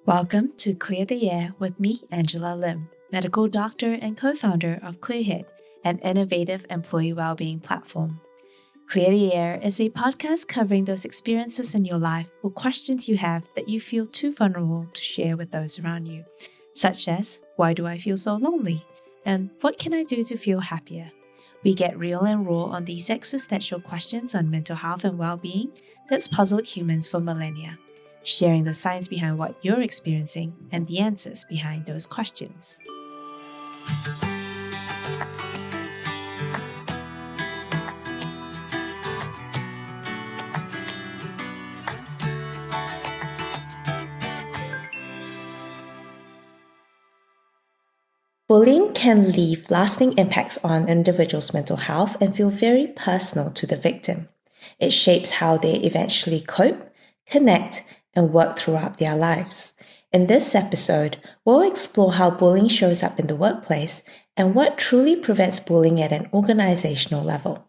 Welcome to Clear the Air with me, Angela Lim, medical doctor and co-founder of Clearhead, an innovative employee wellbeing platform. Clear the Air is a podcast covering those experiences in your life or questions you have that you feel too vulnerable to share with those around you, such as, why do I feel so lonely? And what can I do to feel happier? We get real and raw on these existential questions on mental health and well-being that's puzzled humans for millennia, sharing the science behind what you're experiencing and the answers behind those questions. Bullying can leave lasting impacts on individuals' mental health and feel very personal to the victim. It shapes how they eventually cope, connect, and work throughout their lives. In this episode, we'll explore how bullying shows up in the workplace and what truly prevents bullying at an organisational level.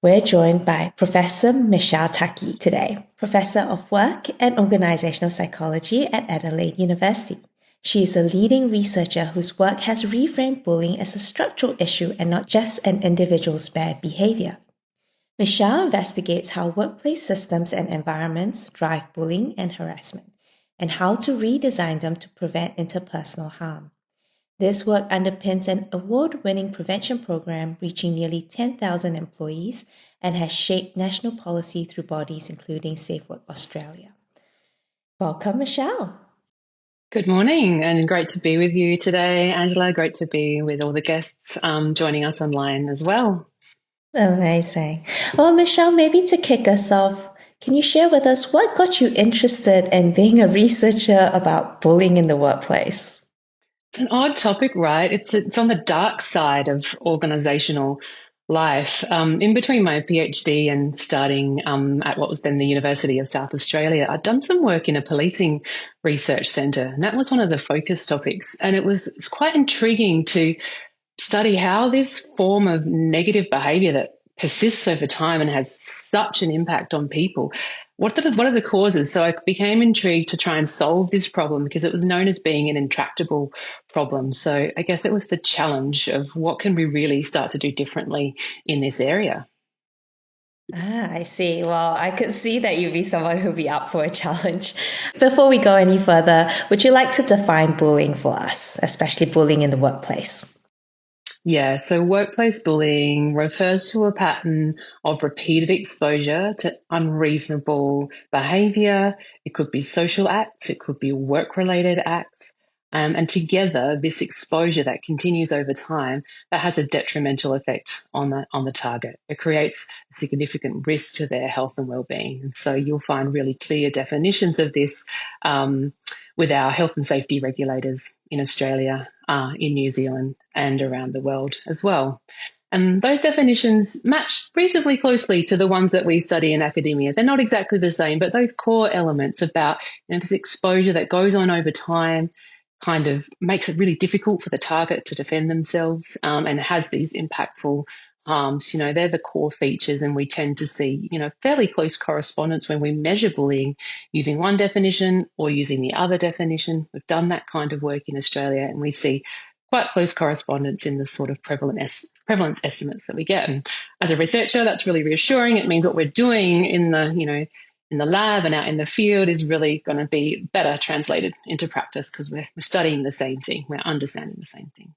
We're joined by Professor Michelle Tuckey today, Professor of Work and Organisational Psychology at Adelaide University. She is a leading researcher whose work has reframed bullying as a structural issue and not just an individual's bad behaviour. Michelle investigates how workplace systems and environments drive bullying and harassment, and how to redesign them to prevent interpersonal harm. This work underpins an award-winning prevention program reaching nearly 10,000 employees and has shaped national policy through bodies including Safe Work Australia. Welcome, Michelle. Good morning, and great to be with you today, Angela. Great to be with all the guests joining us online as well. Amazing. Well, Michelle, maybe to kick us off, can you share with us what got you interested in being a researcher about bullying in the workplace? It's an odd topic, right? It's on the dark side of organisational life. In between my PhD and starting at what was then the University of South Australia, I'd done some work in a policing research centre, and that was one of the focus topics. And it's quite intriguing to study how this form of negative behaviour that persists over time and has such an impact on people, what are the causes? So I became intrigued to try and solve this problem because it was known as being an intractable problem. So I guess it was the challenge of what can we really start to do differently in this area. I see. Well, I could see that you'd be someone who'd be up for a challenge. Before we go any further, would you like to define bullying for us, especially bullying in the workplace? Yeah, so workplace bullying refers to a pattern of repeated exposure to unreasonable behaviour. It could be social acts, it could be work-related acts. And together, this exposure that continues over time, that has a detrimental effect on the target. It creates a significant risk to their health and well-being. And so you'll find really clear definitions of this with our health and safety regulators in Australia, in New Zealand, and around the world as well. And those definitions match reasonably closely to the ones that we study in academia. They're not exactly the same, but those core elements about this exposure that goes on over time kind of makes it really difficult for the target to defend themselves and has these impactful harms. They're the core features, and we tend to see, fairly close correspondence when we measure bullying using one definition or using the other definition. We've done that kind of work in Australia, and we see quite close correspondence in the sort of prevalence estimates that we get. And as a researcher, that's really reassuring. It means what we're doing in the lab and out in the field is really going to be better translated into practice because we're studying the same thing, we're understanding the same thing.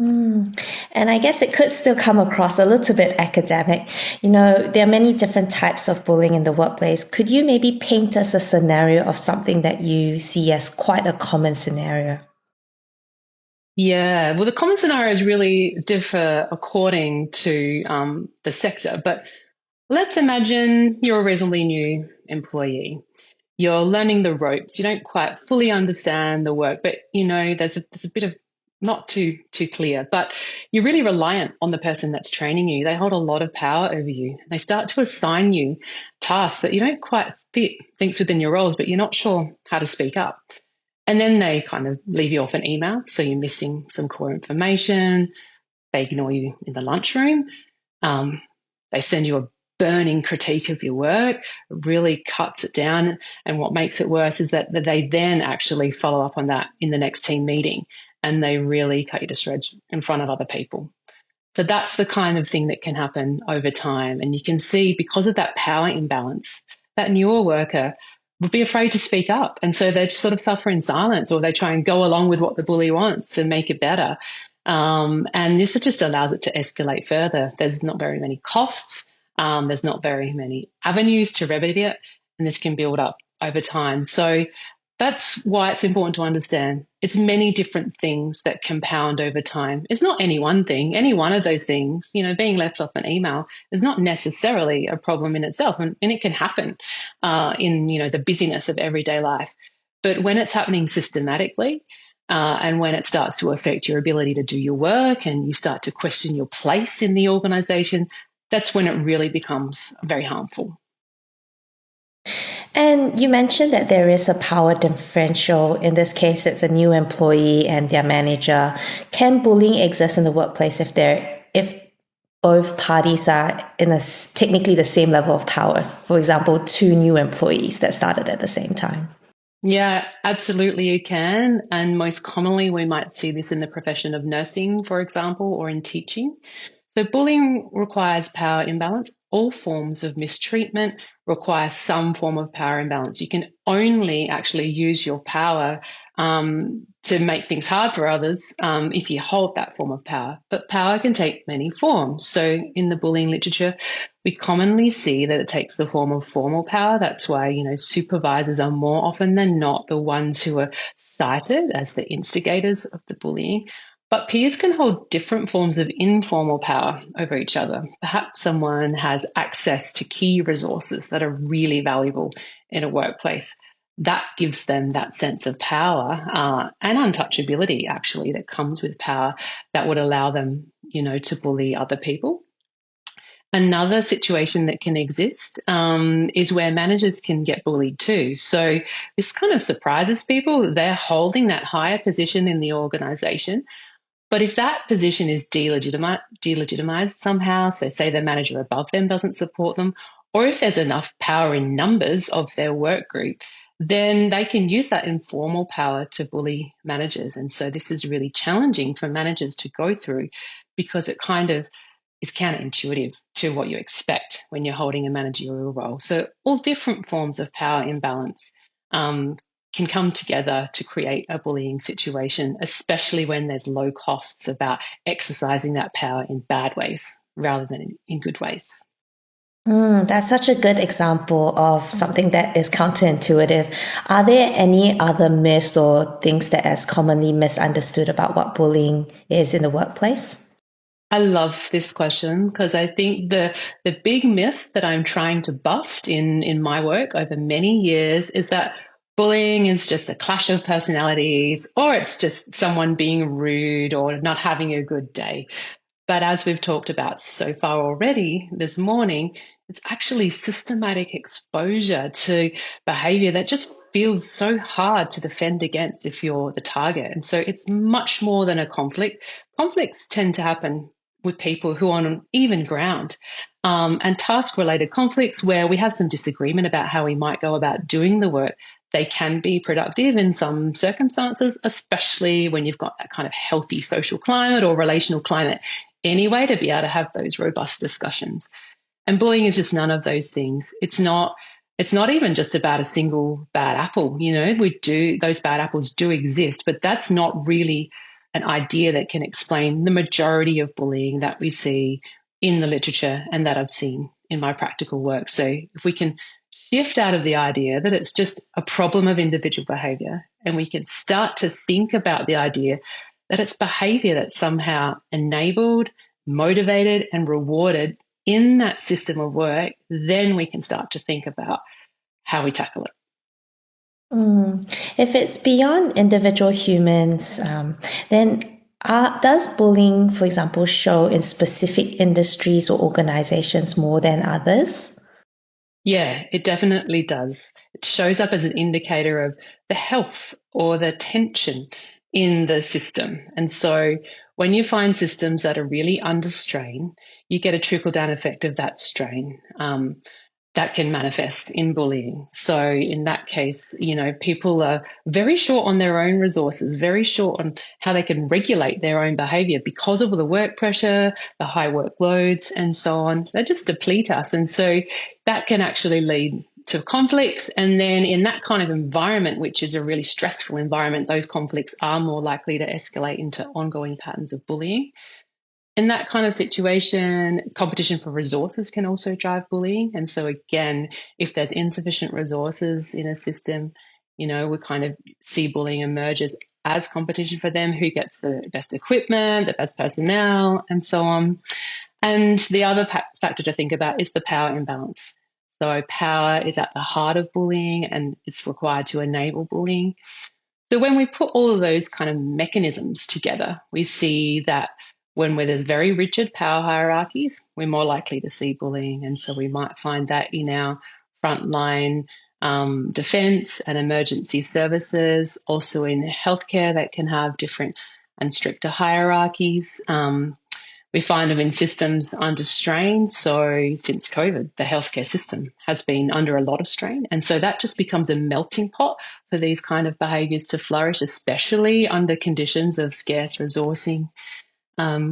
And I guess it could still come across a little bit academic. There are many different types of bullying in the workplace. Could you maybe paint us a scenario of something that you see as quite a common scenario? Yeah, well, the common scenarios really differ according to the sector, but let's imagine you're a reasonably new employee. You're learning the ropes. You don't quite fully understand the work, but there's a bit of not too clear, but you're really reliant on the person that's training you. They hold a lot of power over you. They start to assign you tasks that you don't quite think within your roles, but you're not sure how to speak up. And then they kind of leave you off an email, so you're missing some core information. They ignore you in the lunchroom. They send you a burning critique of your work, really cuts it down. And what makes it worse is that they then actually follow up on that in the next team meeting, and they really cut you to shreds in front of other people. So that's the kind of thing that can happen over time. And you can see, because of that power imbalance, that newer worker would be afraid to speak up. And so they sort of suffer in silence, or they try and go along with what the bully wants to make it better. And this just allows it to escalate further. There's not very many costs. There's not very many avenues to remedy it, and this can build up over time. So that's why it's important to understand it's many different things that compound over time. It's not any one thing. Any one of those things, being left off an email is not necessarily a problem in itself, and it can happen in the busyness of everyday life. But when it's happening systematically, and when it starts to affect your ability to do your work, and you start to question your place in the organisation, that's when it really becomes very harmful. And you mentioned that there is a power differential. In this case, it's a new employee and their manager. Can bullying exist in the workplace if both parties are in technically the same level of power? For example, two new employees that started at the same time. Yeah, absolutely you can. And most commonly, we might see this in the profession of nursing, for example, or in teaching. So bullying requires power imbalance. All forms of mistreatment require some form of power imbalance. You can only actually use your power to make things hard for others if you hold that form of power. But power can take many forms. So in the bullying literature, we commonly see that it takes the form of formal power. That's why, supervisors are more often than not the ones who are cited as the instigators of the bullying. But peers can hold different forms of informal power over each other. Perhaps someone has access to key resources that are really valuable in a workplace. That gives them that sense of power and untouchability, actually, that comes with power that would allow them, to bully other people. Another situation that can exist is where managers can get bullied too. So this kind of surprises people. They're holding that higher position in the organisation. But if that position is delegitimized somehow, so say the manager above them doesn't support them, or if there's enough power in numbers of their work group, then they can use that informal power to bully managers. And so this is really challenging for managers to go through, because it kind of is counterintuitive to what you expect when you're holding a managerial role. So all different forms of power imbalance can come together to create a bullying situation, especially when there's low costs about exercising that power in bad ways rather than in good ways. That's such a good example of something that is counterintuitive. Are there any other myths or things that is commonly misunderstood about what bullying is in the workplace? I love this question, because I think the big myth that I'm trying to bust in my work over many years is that bullying is just a clash of personalities, or it's just someone being rude or not having a good day. But as we've talked about so far already this morning, it's actually systematic exposure to behaviour that just feels so hard to defend against if you're the target. And so it's much more than a conflict. Conflicts tend to happen with people who are on even ground. And task-related conflicts where we have some disagreement about how we might go about doing the work, they can be productive in some circumstances, especially when you've got that kind of healthy social climate or relational climate anyway, to be able to have those robust discussions. And bullying is just none of those things. It's not even just about a single bad apple. Those bad apples do exist, but that's not really an idea that can explain the majority of bullying that we see in the literature and that I've seen in my practical work. So if we can shift out of the idea that it's just a problem of individual behaviour, and we can start to think about the idea that it's behaviour that's somehow enabled, motivated and rewarded in that system of work, then we can start to think about how we tackle it. If it's beyond individual humans, then does bullying, for example, show in specific industries or organizations more than others? Yeah, it definitely does. It shows up as an indicator of the health or the tension in the system. And so when you find systems that are really under strain, you get a trickle down effect of that strain. That can manifest in bullying. So in that case, people are very short on their own resources, very short on how they can regulate their own behavior because of the work pressure, the high workloads, and so on. They just deplete us. And so that can actually lead to conflicts. And then in that kind of environment, which is a really stressful environment, those conflicts are more likely to escalate into ongoing patterns of bullying. In that kind of situation, competition for resources can also drive bullying. And so again, if there's insufficient resources in a system, we kind of see bullying emerge as competition for them, who gets the best equipment, the best personnel, and so on. And the other factor to think about is the power imbalance. So power is at the heart of bullying and it's required to enable bullying. So when we put all of those kind of mechanisms together, we see that where there's very rigid power hierarchies, we're more likely to see bullying. And so we might find that in our frontline defence and emergency services, also in healthcare that can have different and stricter hierarchies. We find them in systems under strain. So since COVID, the healthcare system has been under a lot of strain. And so that just becomes a melting pot for these kind of behaviours to flourish, especially under conditions of scarce resourcing,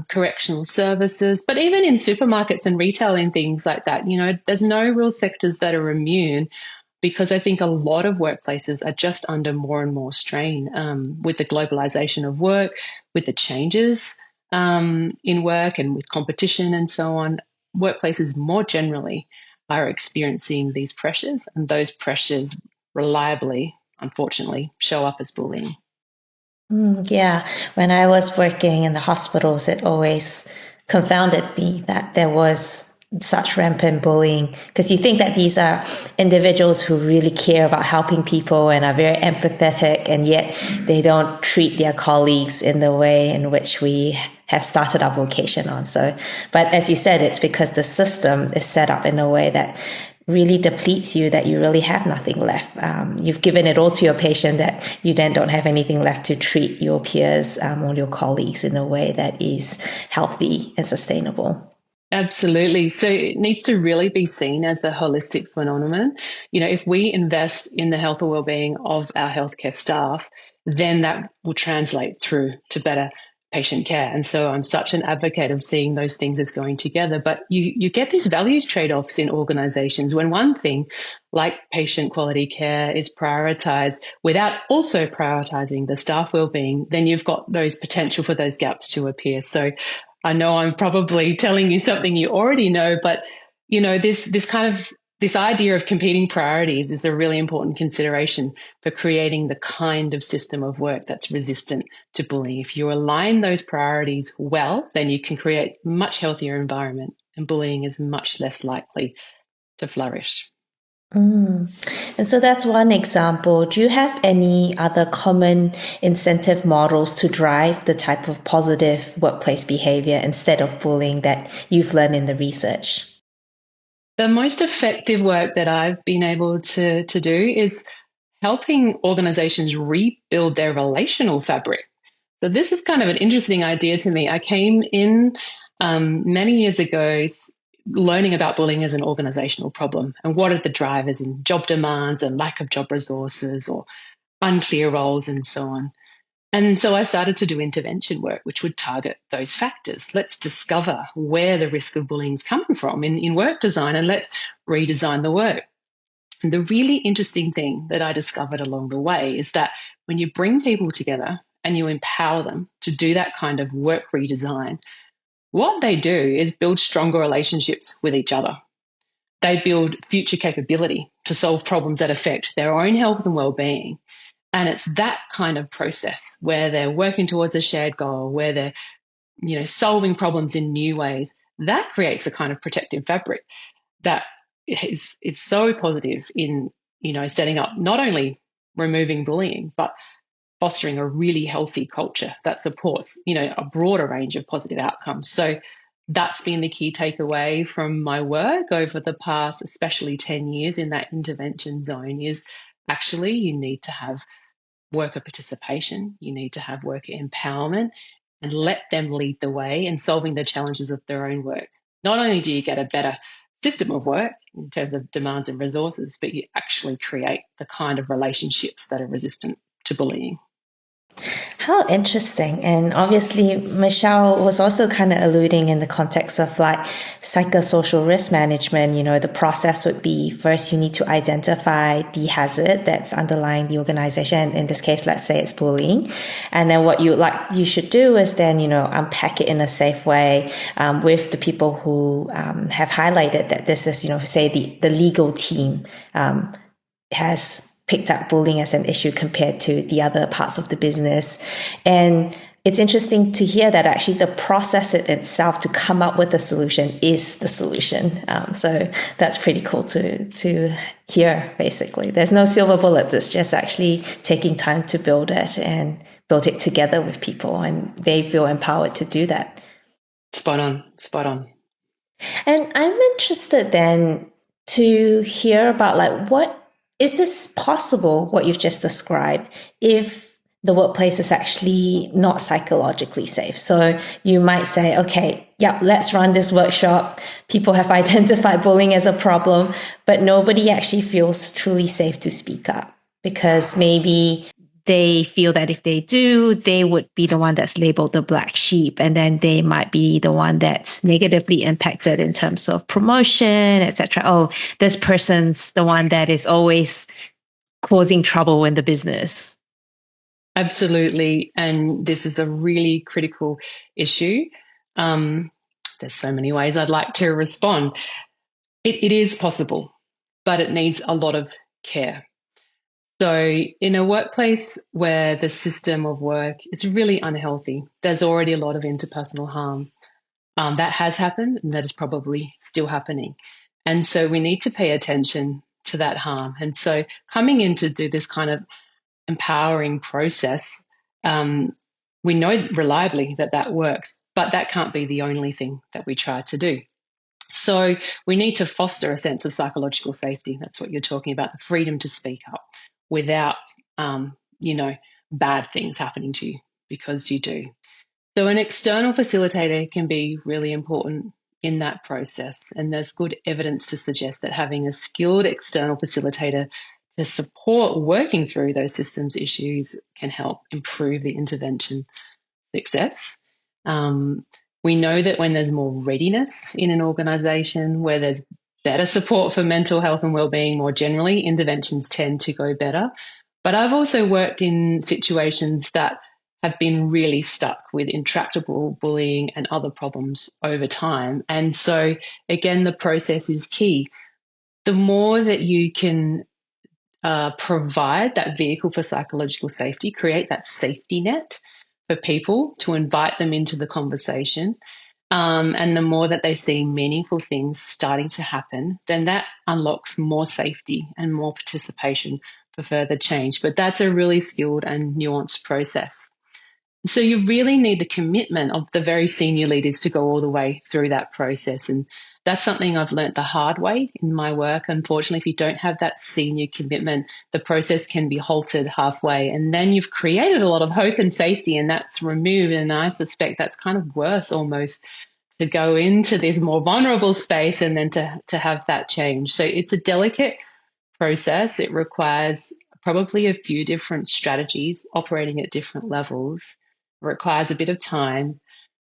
correctional services, but even in supermarkets and retail and things like that. There's no real sectors that are immune, because I think a lot of workplaces are just under more and more strain with the globalisation of work, with the changes in work and with competition and so on. Workplaces more generally are experiencing these pressures, and those pressures reliably, unfortunately, show up as bullying. Yeah, when I was working in the hospitals, it always confounded me that there was such rampant bullying, because you think that these are individuals who really care about helping people and are very empathetic, and yet they don't treat their colleagues in the way in which we have started our vocation on. So, but as you said, it's because the system is set up in a way that really depletes you, that you really have nothing left. You've given it all to your patient, that you then don't have anything left to treat your peers or your colleagues in a way that is healthy and sustainable. Absolutely. So it needs to really be seen as a holistic phenomenon. If we invest in the health or wellbeing of our healthcare staff, then that will translate through to better patient care. And so I'm such an advocate of seeing those things as going together. But you get these values trade-offs in organizations when one thing, like patient quality care, is prioritized without also prioritizing the staff wellbeing, then you've got those potential for those gaps to appear. So I know I'm probably telling you something you already know, but this idea of competing priorities is a really important consideration for creating the kind of system of work that's resistant to bullying. If you align those priorities well, then you can create a much healthier environment, and bullying is much less likely to flourish. And so that's one example. Do you have any other common incentive models to drive the type of positive workplace behavior instead of bullying that you've learned in the research? The most effective work that I've been able to do is helping organizations rebuild their relational fabric. So this is kind of an interesting idea to me. I came in many years ago learning about bullying as an organizational problem and what are the drivers in job demands and lack of job resources or unclear roles and so on. And so I started to do intervention work, which would target those factors. Let's discover where the risk of bullying is coming from in work design, and let's redesign the work. And the really interesting thing that I discovered along the way is that when you bring people together and you empower them to do that kind of work redesign, what they do is build stronger relationships with each other. They build future capability to solve problems that affect their own health and well-being. And it's that kind of process where they're working towards a shared goal, where they're solving problems in new ways, that creates a kind of protective fabric that is so positive in setting up not only removing bullying, but fostering a really healthy culture that supports a broader range of positive outcomes. So that's been the key takeaway from my work over the past, especially 10 years in that intervention zone, is actually you need to have worker participation. You need to have worker empowerment and let them lead the way in solving the challenges of their own work. Not only do you get a better system of work in terms of demands and resources, but you actually create the kind of relationships that are resistant to bullying. How interesting. And obviously, Michelle was also kind of alluding in the context of like psychosocial risk management. The process would be first, you need to identify the hazard that's underlying the organization. In this case, let's say it's bullying. And then what you should do is then, unpack it in a safe way with the people who have highlighted that this is, say the legal team has picked up bullying as an issue compared to the other parts of the business. And it's interesting to hear that actually the process itself to come up with the solution is the solution. So that's pretty cool to hear, basically. There's no silver bullets. It's just actually taking time to build it and build it together with people, and they feel empowered to do that. Spot on. And I'm interested then to hear about like what is this possible, what you've just described, if the workplace is actually not psychologically safe? So you might say, okay, let's run this workshop. People have identified bullying as a problem, but nobody actually feels truly safe to speak up because maybe they feel that if they do, they would be the one that's labeled the black sheep. And then they might be the one that's negatively impacted in terms of promotion, etc. Oh, this person's the one that is always causing trouble in the business. Absolutely. And this is a really critical issue. There's so many ways I'd like to respond. It is possible, but it needs a lot of care. So in a workplace where the system of work is really unhealthy, there's already a lot of interpersonal harm. That has happened, and that is probably still happening. And so we need to pay attention to that harm. And so coming in to do this kind of empowering process, we know reliably that works, but that can't be the only thing that we try to do. So we need to foster a sense of psychological safety. That's what you're talking about, the freedom to speak up without, bad things happening to you because you do. So an external facilitator can be really important in that process. And there's good evidence to suggest that having a skilled external facilitator to support working through those systems issues can help improve the intervention success. We know that when there's more readiness in an organisation, where there's better support for mental health and wellbeing more generally, interventions tend to go better. But I've also worked in situations that have been really stuck with intractable bullying and other problems over time. And so, again, the process is key. The more that you can provide that vehicle for psychological safety, create that safety net for people to invite them into the conversation, and the more that they see meaningful things starting to happen, then that unlocks more safety and more participation for further change. But that's a really skilled and nuanced process. So you really need the commitment of the very senior leaders to go all the way through that process. And that's something I've learnt the hard way in my work. Unfortunately, if you don't have that senior commitment, the process can be halted halfway. And then you've created a lot of hope and safety, and that's removed. And I suspect that's kind of worse almost, to go into this more vulnerable space and then to have that change. So it's a delicate process. It requires probably a few different strategies operating at different levels. It requires a bit of time,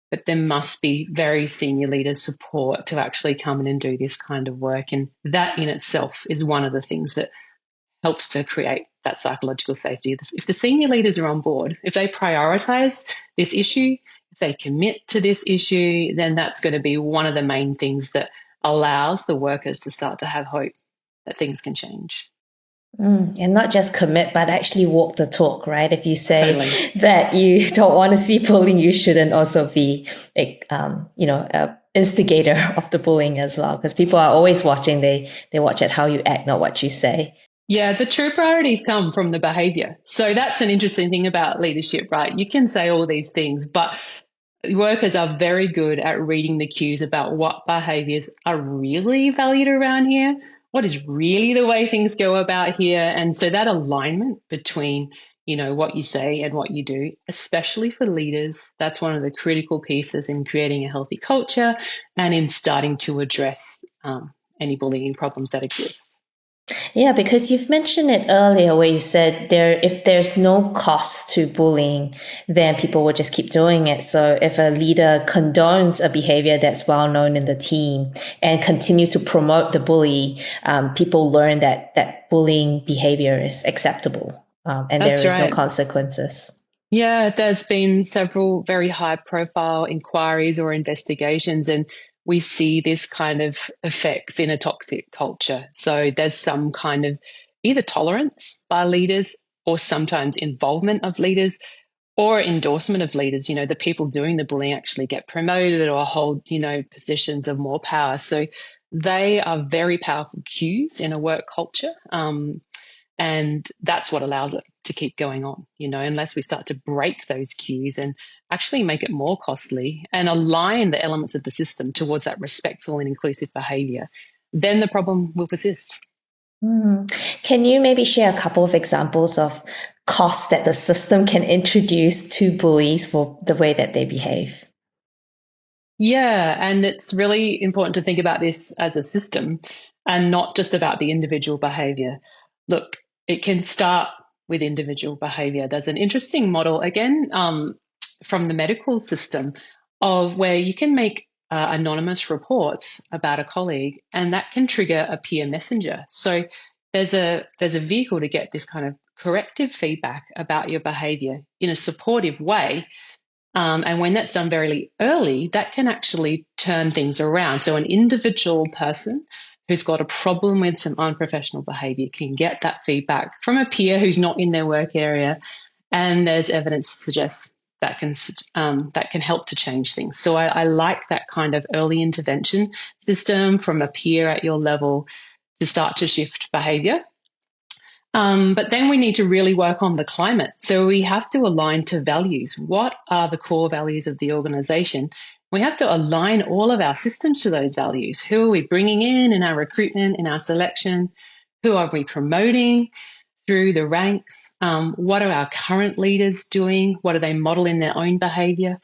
but there must be very senior leader support to actually come in and do this kind of work. And that in itself is one of the things that helps to create that psychological safety. If the senior leaders are on board, if they prioritize this issue, if they commit to this issue, then that's going to be one of the main things that allows the workers to start to have hope that things can change. And not just commit, but actually walk the talk, right? If you say Totally. that you don't want to see bullying, you shouldn't also be, a instigator of the bullying as well, because people are always watching. They watch at how you act, not what you say. Yeah, the true priorities come from the behaviour. So that's an interesting thing about leadership, right? You can say all these things, but workers are very good at reading the cues about what behaviours are really valued around here, what is really the way things go about here. And so that alignment between what you say and what you do, especially for leaders. That's one of the critical pieces in creating a healthy culture and in starting to address any bullying problems that exist. Yeah, because you've mentioned it earlier where you said if there's no cost to bullying, then people will just keep doing it. So if a leader condones a behavior that's well known in the team and continues to promote the bully, people learn that bullying behavior is acceptable, and That's there is no right. consequences. Yeah, there's been several very high profile inquiries or investigations, and we see this kind of effects in a toxic culture. So there's some kind of either tolerance by leaders or sometimes involvement of leaders or endorsement of leaders. The people doing the bullying actually get promoted or hold, positions of more power. So they are very powerful cues in a work culture. And that's what allows it to keep going on, unless we start to break those cues and actually make it more costly and align the elements of the system towards that respectful and inclusive behavior, then the problem will persist. Can you maybe share a couple of examples of costs that the system can introduce to bullies for the way that they behave? Yeah, and it's really important to think about this as a system and not just about the individual behavior. Look, it can start with individual behavior. There's an interesting model, again, from the medical system of where you can make anonymous reports about a colleague, and that can trigger a peer messenger. So there's a vehicle to get this kind of corrective feedback about your behavior in a supportive way, and when that's done very early, that can actually turn things around. So an individual person who's got a problem with some unprofessional behavior can get that feedback from a peer who's not in their work area. And there's evidence to suggest that can help to change things. So I like that kind of early intervention system from a peer at your level to start to shift behavior. But then we need to really work on the climate. So we have to align to values. What are the core values of the organisation? We have to align all of our systems to those values. Who are we bringing in our recruitment, in our selection? Who are we promoting through the ranks? What are our current leaders doing? What do they model in their own behaviour?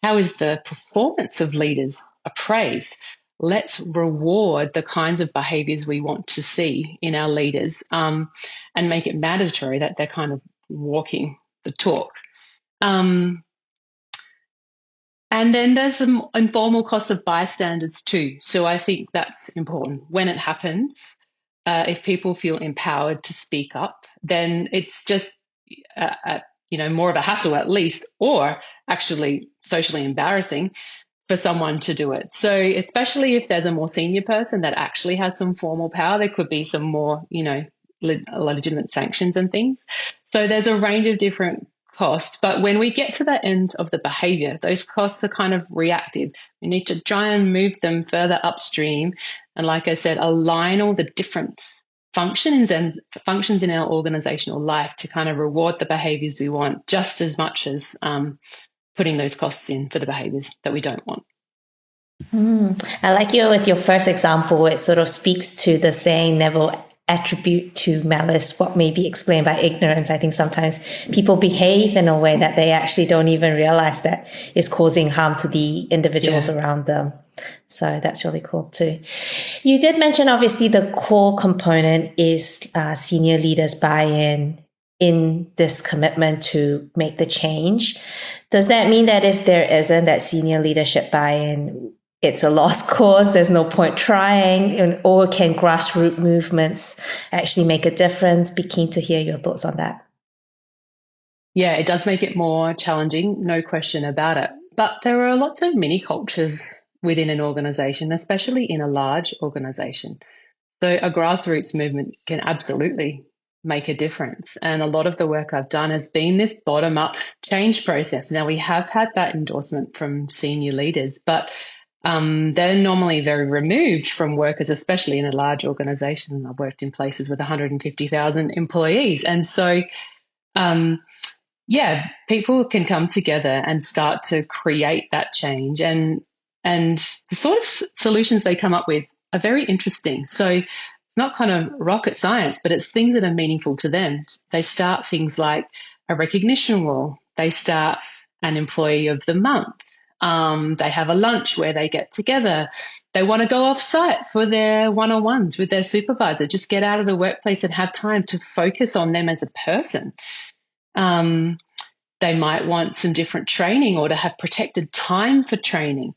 How is the performance of leaders appraised? Let's reward the kinds of behaviours we want to see in our leaders, and make it mandatory that they're kind of walking the talk. And then there's the informal cost of bystanders too. So I think that's important. When it happens, if people feel empowered to speak up, then it's just more of a hassle at least, or actually socially embarrassing for someone to do it. So especially if there's a more senior person that actually has some formal power, there could be some more, legitimate sanctions and things. So there's a range of different costs. But when we get to the end of the behavior, those costs are kind of reactive. We need to try and move them further upstream. And like I said, align all the different functions in our organizational life to kind of reward the behaviors we want just as much as putting those costs in for the behaviors that we don't want. I like you with your first example. It sort of speaks to the saying, never attribute to malice what may be explained by ignorance. I think sometimes people behave in a way that they actually don't even realize that is causing harm to the individuals around them. So that's really cool too. You did mention, obviously, the core component is senior leaders buy-in in this commitment to make the change. Does that mean that if there isn't that senior leadership buy-in, it's a lost cause, there's no point trying, or can grassroots movements actually make a difference? Be keen to hear your thoughts on that. Yeah, it does make it more challenging, no question about it. But there are lots of mini cultures within an organisation, especially in a large organisation. So a grassroots movement can absolutely make a difference. And a lot of the work I've done has been this bottom-up change process. Now, we have had that endorsement from senior leaders, but they're normally very removed from workers, especially in a large organisation. I've worked in places with 150,000 employees. And so, people can come together and start to create that change. And the sort of solutions they come up with are very interesting. So not kind of rocket science, but it's things that are meaningful to them. They start things like a recognition wall. They start an employee of the month. They have a lunch where they get together. They want to go off site for their one-on-ones with their supervisor, just get out of the workplace and have time to focus on them as a person. They might want some different training or to have protected time for training.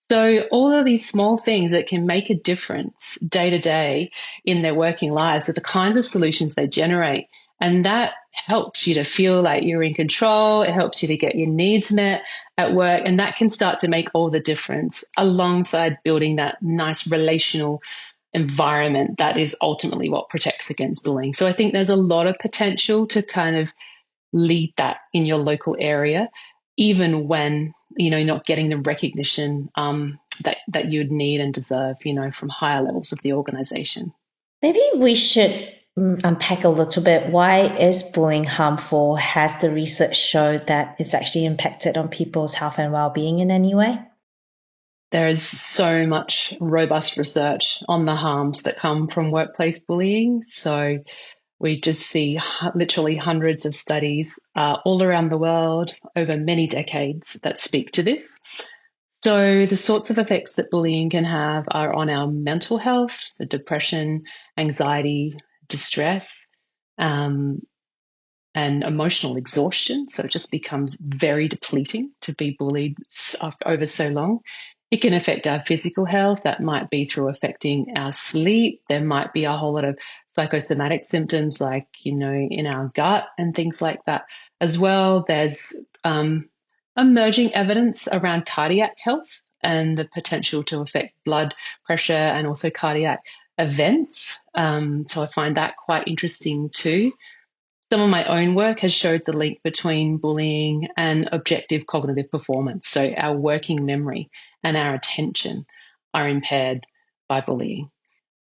So all of these small things that can make a difference day to day in their working lives are the kinds of solutions they generate. And that helps you to feel like you're in control. It helps you to get your needs met at work. And that can start to make all the difference alongside building that nice relational environment that is ultimately what protects against bullying. So I think there's a lot of potential to kind of lead that in your local area, even when you're not getting the recognition that you'd need and deserve, from higher levels of the organisation. Maybe we should unpack a little bit. Why is bullying harmful? Has the research showed that it's actually impacted on people's health and well-being in any way? There is so much robust research on the harms that come from workplace bullying. So we just see literally hundreds of studies all around the world over many decades that speak to this. So the sorts of effects that bullying can have are on our mental health, so depression, anxiety, distress, and emotional exhaustion. So it just becomes very depleting to be bullied over so long. It can affect our physical health. That might be through affecting our sleep. There might be a whole lot of psychosomatic symptoms like, in our gut and things like that as well. There's emerging evidence around cardiac health and the potential to affect blood pressure and also cardiac events. So I find that quite interesting too. Some of my own work has showed the link between bullying and objective cognitive performance. So our working memory and our attention are impaired by bullying.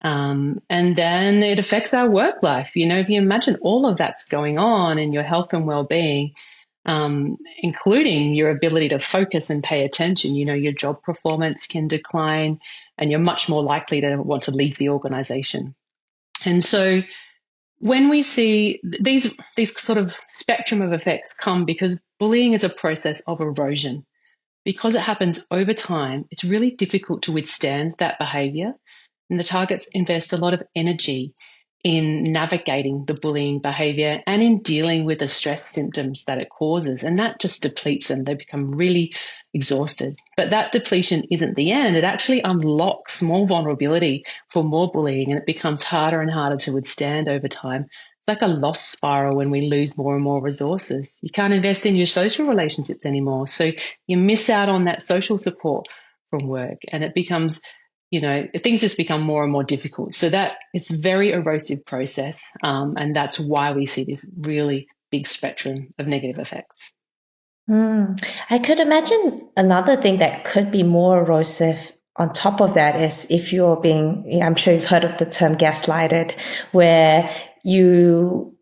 And then it affects our work life. If you imagine all of that's going on in your health and well-being, including your ability to focus and pay attention, your job performance can decline and you're much more likely to want to leave the organisation. And so when we see these sort of spectrum of effects come because bullying is a process of erosion. Because it happens over time, it's really difficult to withstand that behaviour. And the targets invest a lot of energy in navigating the bullying behaviour and in dealing with the stress symptoms that it causes. And that just depletes them. They become really exhausted. But that depletion isn't the end. It actually unlocks more vulnerability for more bullying, and it becomes harder and harder to withstand over time. It's like a loss spiral when we lose more and more resources. You can't invest in your social relationships anymore. So you miss out on that social support from work, and it becomes things just become more and more difficult. So that it's a very erosive process. And that's why we see this really big spectrum of negative effects. I could imagine another thing that could be more erosive on top of that is if you're being, I'm sure you've heard of the term gaslighted, where you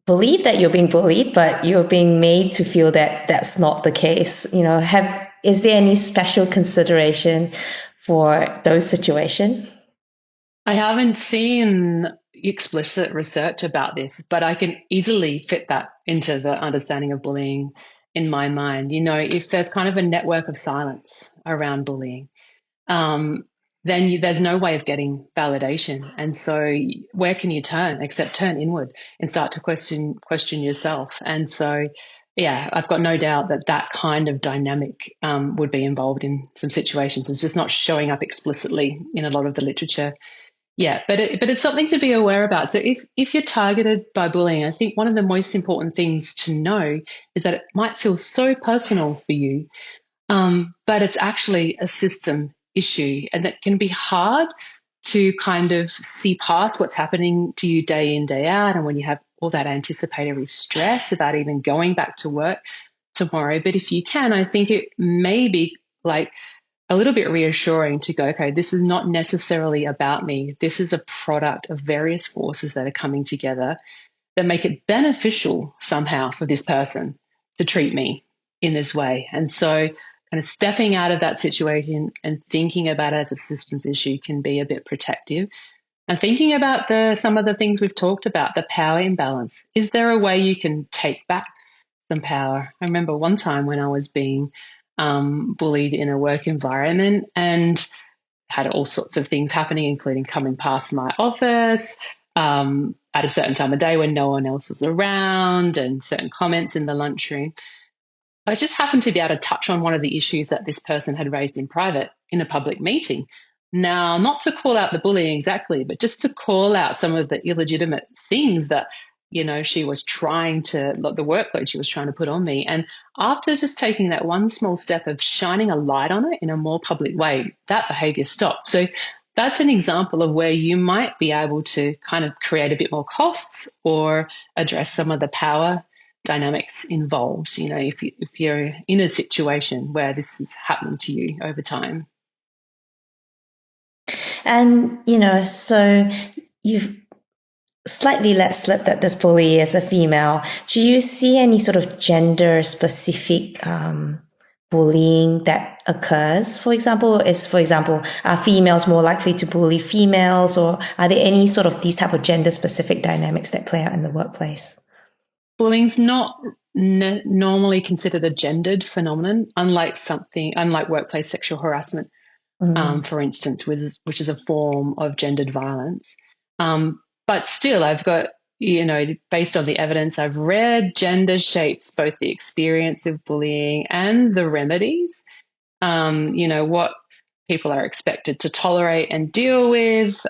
believe that you're being bullied, but you're being made to feel that that's not the case. Is there any special consideration for those situations? I haven't seen explicit research about this, but I can easily fit that into the understanding of bullying in my mind. If there's kind of a network of silence around bullying, then there's no way of getting validation. And so where can you turn except turn inward and start to question yourself? And so yeah, I've got no doubt that kind of dynamic would be involved in some situations. It's just not showing up explicitly in a lot of the literature. Yeah, but it's something to be aware about. So if you're targeted by bullying, I think one of the most important things to know is that it might feel so personal for you, but it's actually a system issue, and that can be hard to kind of see past what's happening to you day in, day out, and when you have all that anticipatory stress about even going back to work tomorrow. But if you can, I think it may be like a little bit reassuring to go, okay, this is not necessarily about me. This is a product of various forces that are coming together that make it beneficial somehow for this person to treat me in this way. And so kind of stepping out of that situation and thinking about it as a systems issue can be a bit protective. And thinking about some of the things we've talked about, the power imbalance, is there a way you can take back some power? I remember one time when I was being bullied in a work environment and had all sorts of things happening, including coming past my office at a certain time of day when no one else was around, and certain comments in the lunchroom. I just happened to be able to touch on one of the issues that this person had raised in private in a public meeting. Now, not to call out the bullying exactly, but just to call out some of the illegitimate things that, she was trying to, like the workload she was trying to put on me. And after just taking that one small step of shining a light on it in a more public way, that behavior stopped. So that's an example of where you might be able to kind of create a bit more costs or address some of the power dynamics involved, if you're in a situation where this is happening to you over time. And, so you've slightly let slip that this bully is a female. Do you see any sort of gender specific bullying that occurs? For example, are females more likely to bully females, or are there any sort of these type of gender specific dynamics that play out in the workplace? Bullying's not normally considered a gendered phenomenon, unlike workplace sexual harassment, for instance, which is a form of gendered violence. But still, I've got, based on the evidence I've read, gender shapes both the experience of bullying and the remedies. What people are expected to tolerate and deal with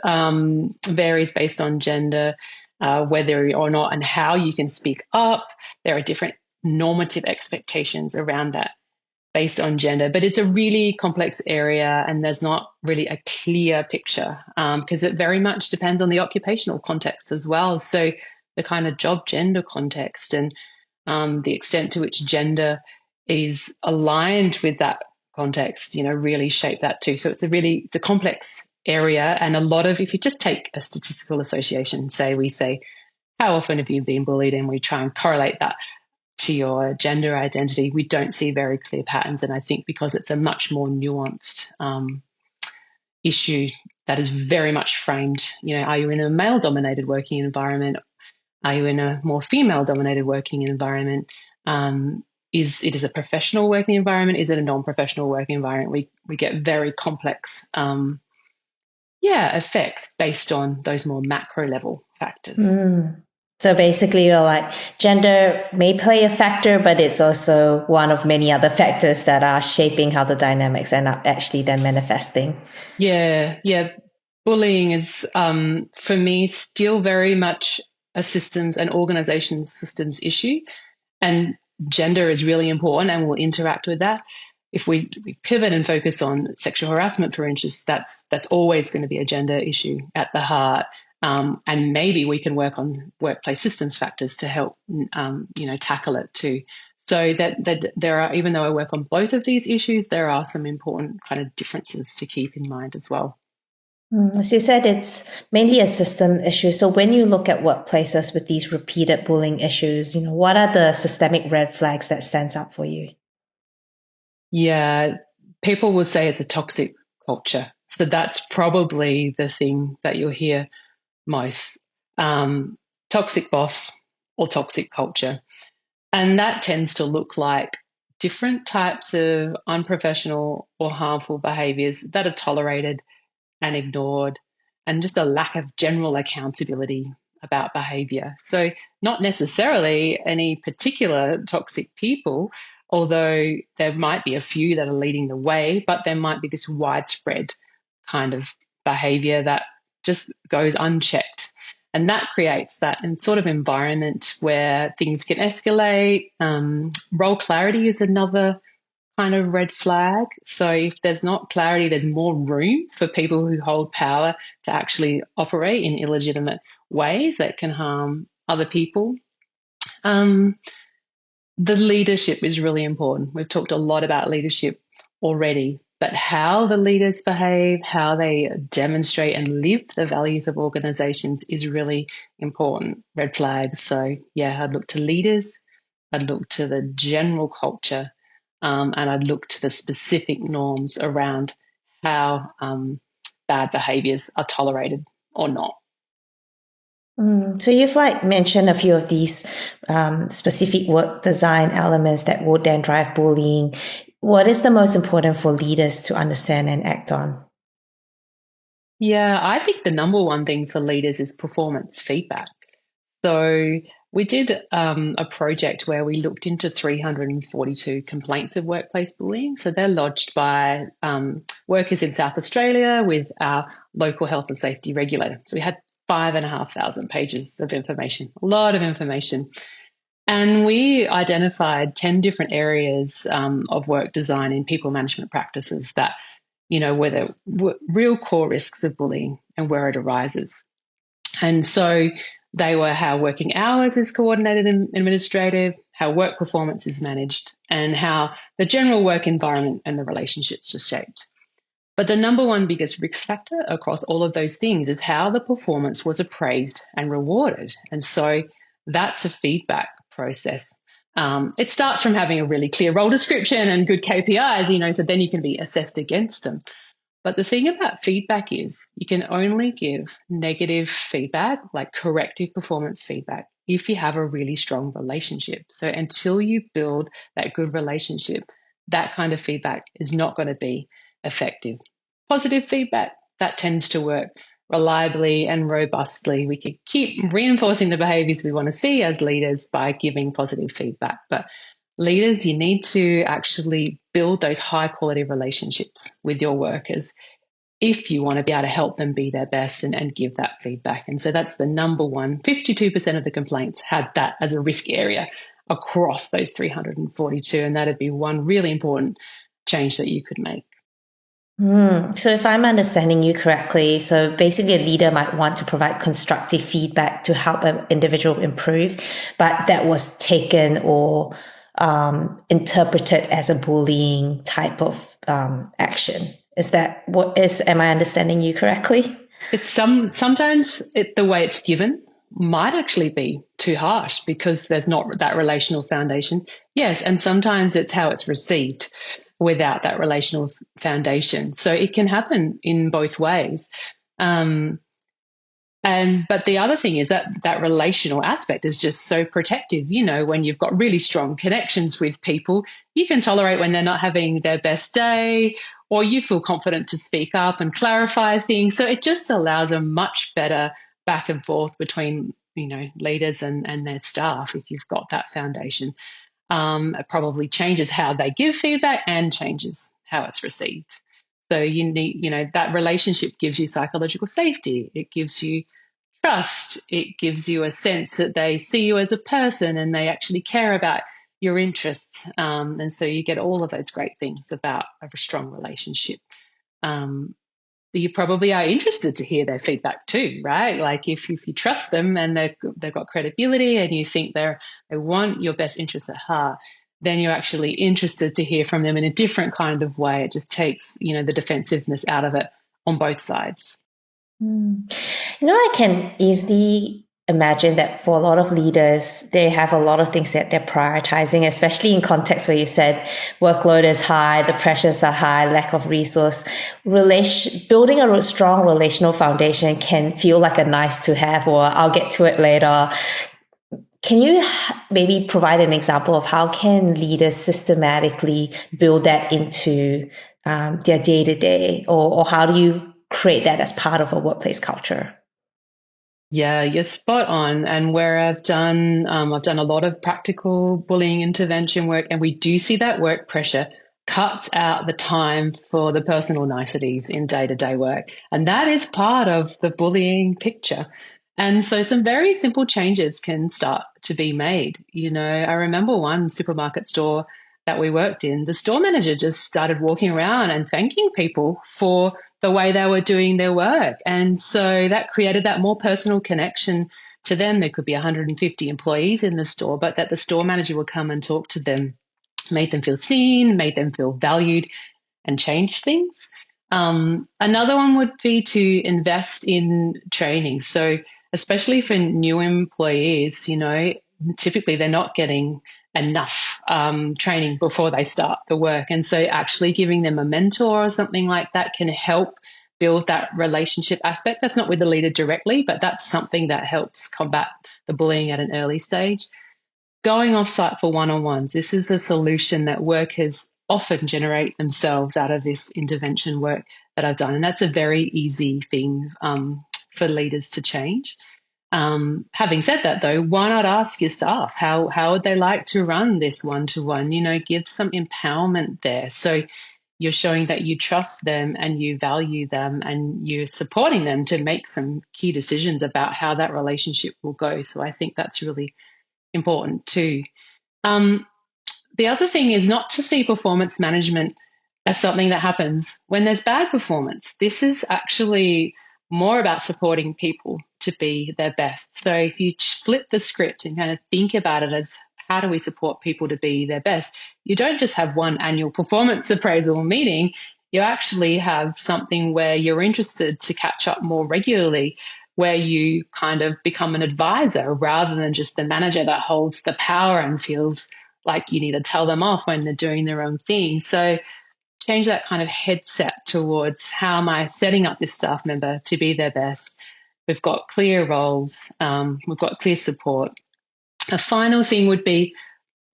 varies based on gender. Whether or not and how you can speak up. There are different normative expectations around that based on gender, but it's a really complex area and there's not really a clear picture because it very much depends on the occupational context as well. So the kind of job gender context and the extent to which gender is aligned with that context, really shape that too. So it's a complex area, and a lot of, if you just take a statistical association, we say, how often have you been bullied? And we try and correlate that to your gender identity. We don't see very clear patterns. And I think because it's a much more nuanced issue that is very much framed, are you in a male dominated working environment? Are you in a more female dominated working environment? Is it a professional working environment? Is it a non-professional working environment? We get very complex effects based on those more macro level factors. So basically, you're like, gender may play a factor, but it's also one of many other factors that are shaping how the dynamics end up actually then manifesting. Yeah. Bullying is, for me, still very much a systems and organisation systems issue. And gender is really important and we'll interact with that. If we pivot and focus on sexual harassment, for instance, that's always going to be a gender issue at the heart. And maybe we can work on workplace systems factors to help, tackle it too. So that there are, even though I work on both of these issues, there are some important kind of differences to keep in mind as well. As you said, it's mainly a system issue. So when you look at workplaces with these repeated bullying issues, what are the systemic red flags that stands out for you? Yeah, people will say it's a toxic culture. So that's probably the thing that you'll hear most. Toxic boss or toxic culture. And that tends to look like different types of unprofessional or harmful behaviours that are tolerated and ignored, and just a lack of general accountability about behaviour. So not necessarily any particular toxic people, although there might be a few that are leading the way, but there might be this widespread kind of behaviour that just goes unchecked. And that creates that sort of environment where things can escalate. Role clarity is another kind of red flag. So if there's not clarity, there's more room for people who hold power to actually operate in illegitimate ways that can harm other people. The leadership is really important. We've talked a lot about leadership already, but how the leaders behave, how they demonstrate and live the values of organisations is really important. Red flags. So yeah, I'd look to leaders, I'd look to the general culture, and I'd look to the specific norms around how bad behaviours are tolerated or not. So you've mentioned a few of these specific work design elements that would then drive bullying. What is the most important for leaders to understand and act on? Yeah, I think the number one thing for leaders is performance feedback. So we did a project where we looked into 342 complaints of workplace bullying. So they're lodged by workers in South Australia with our local health and safety regulator. So we had 5,500 pages of information, a lot of information. And we identified 10 different areas of work design in people management practices that, were the real core risks of bullying and where it arises. And so they were how working hours is coordinated and administrative, how work performance is managed, and how the general work environment and the relationships are shaped. But the number one biggest risk factor across all of those things is how the performance was appraised and rewarded. And so that's a feedback process. It starts from having a really clear role description and good KPIs, so then you can be assessed against them. But the thing about feedback is you can only give negative feedback, like corrective performance feedback, if you have a really strong relationship. So until you build that good relationship, that kind of feedback is not going to be effective. Positive feedback, that tends to work reliably and robustly. We could keep reinforcing the behaviors we want to see as leaders by giving positive feedback. But leaders, you need to actually build those high quality relationships with your workers if you want to be able to help them be their best and give that feedback. And so that's the number one. 52% of the complaints had that as a risk area across those 342. And that'd be one really important change that you could make. So if I'm understanding you correctly, so basically a leader might want to provide constructive feedback to help an individual improve, but that was taken or interpreted as a bullying type of action. Is that am I understanding you correctly? It's sometimes the way it's given might actually be too harsh because there's not that relational foundation. Yes, and sometimes it's how it's received without that relational foundation. So it can happen in both ways. But the other thing is that relational aspect is just so protective. When you've got really strong connections with people, you can tolerate when they're not having their best day, or you feel confident to speak up and clarify things. So it just allows a much better back and forth between, leaders and their staff if you've got that foundation. It probably changes how they give feedback and changes how it's received. So you need, that relationship gives you psychological safety. It gives you trust. It gives you a sense that they see you as a person and they actually care about your interests. And so you get all of those great things about a strong relationship. You probably are interested to hear their feedback too, right? Like if you trust them and they've got credibility and you think they want your best interests at heart, then you're actually interested to hear from them in a different kind of way. It just takes, the defensiveness out of it on both sides. I can easily imagine that for a lot of leaders, they have a lot of things that they're prioritizing, especially in context where you said workload is high, the pressures are high, lack of resource. Building a strong relational foundation can feel like a nice to have, or I'll get to it later. Can you maybe provide an example of how can leaders systematically build that into their day-to-day, or how do you create that as part of a workplace culture? Yeah, you're spot on. And where I've done a lot of practical bullying intervention work, and we do see that work pressure cuts out the time for the personal niceties in day-to-day work. And that is part of the bullying picture. And so some very simple changes can start to be made. I remember one supermarket store that we worked in, the store manager just started walking around and thanking people for the way they were doing their work. And so that created that more personal connection to them. There could be 150 employees in the store, but that the store manager would come and talk to them, made them feel seen, made them feel valued, and change things. Another one would be to invest in training. So especially for new employees, typically they're not getting enough training before they start the work. And so actually giving them a mentor or something like that can help build that relationship aspect. That's not with the leader directly, but that's something that helps combat the bullying at an early stage. Going off-site for one-on-ones, this is a solution that workers often generate themselves out of this intervention work that I've done. And that's a very easy thing for leaders to change. Having said that, though, why not ask your staff how would they like to run this one-to-one? Give some empowerment there. So you're showing that you trust them and you value them and you're supporting them to make some key decisions about how that relationship will go. So I think that's really important too. The other thing is not to see performance management as something that happens when there's bad performance. This is actually more about supporting people to be their best. So if you flip the script and kind of think about it as how do we support people to be their best, you don't just have one annual performance appraisal meeting. You actually have something where you're interested to catch up more regularly, where you kind of become an advisor rather than just the manager that holds the power and feels like you need to tell them off when they're doing their own thing. So change that kind of headset towards how am I setting up this staff member to be their best. We've got clear roles. We've got clear support. A final thing would be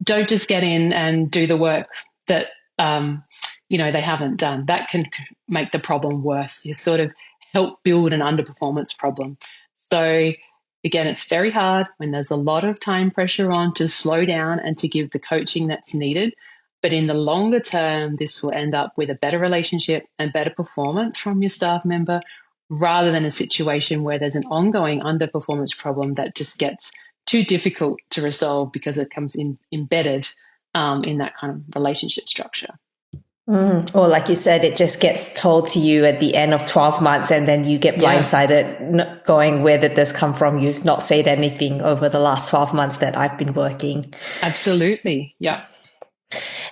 don't just get in and do the work that they haven't done. That can make the problem worse. You sort of help build an underperformance problem. So again, it's very hard when there's a lot of time pressure on to slow down and to give the coaching that's needed. But in the longer term, this will end up with a better relationship and better performance from your staff member rather than a situation where there's an ongoing underperformance problem that just gets too difficult to resolve because it comes embedded in that kind of relationship structure. Or like you said, it just gets told to you at the end of 12 months and then you get blindsided going, where did this come from? You've not said anything over the last 12 months that I've been working. Absolutely. Yeah.